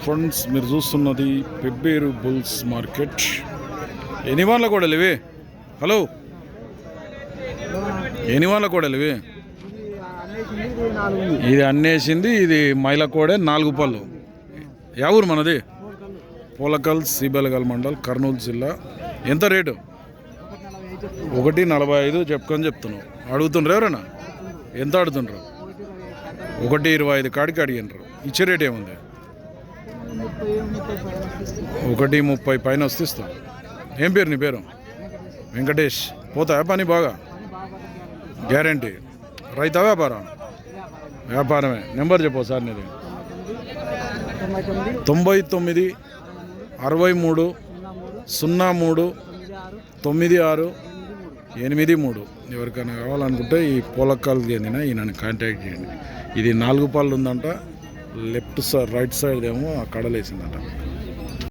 Friends, మీరు చూస్తున్నది Pebbair bulls market. ఎన్ని వాళ్ళ కోడలు ఇవి? హలో, ఎన్ని వాళ్ళ కోడలు ఇవి? ఇది అన్నేసింది, ఇది మైల కోడే, 4 పళ్ళు. యా ఊరు మనది? పోలకల్, సిబెలగల్ మండల్, కర్నూలు జిల్లా. ఎంత రేటు? 1.45 చెప్తున్నావు. అడుగుతుండ్రు ఎవరన్నా? ఎంత అడుగుతుండ్రు? 1.25 కాడికి అడిగినరు. ఇచ్చే రేట్ ఏముంది? 1.30 పైన వస్తే ఇస్తాం. ఏం పేరు నీ పేరు? వెంకటేష్. పోతాయా పని బాగా? గ్యారంటీ. రైతా వ్యాపారం? వ్యాపారమే. నెంబర్ చెప్పు సార్ నీది. 99 63 03 96 83. ఎవరికైనా కావాలనుకుంటే ఈ పోలక్కాలు చెందిన ఈయనని కాంటాక్ట్ చేయండి. ఇది 4 పళ్ళు ఉందంట. లెఫ్ట్ సైడ్, రైట్ సైడ్ ఏమో ఆ కడలేసిందంట.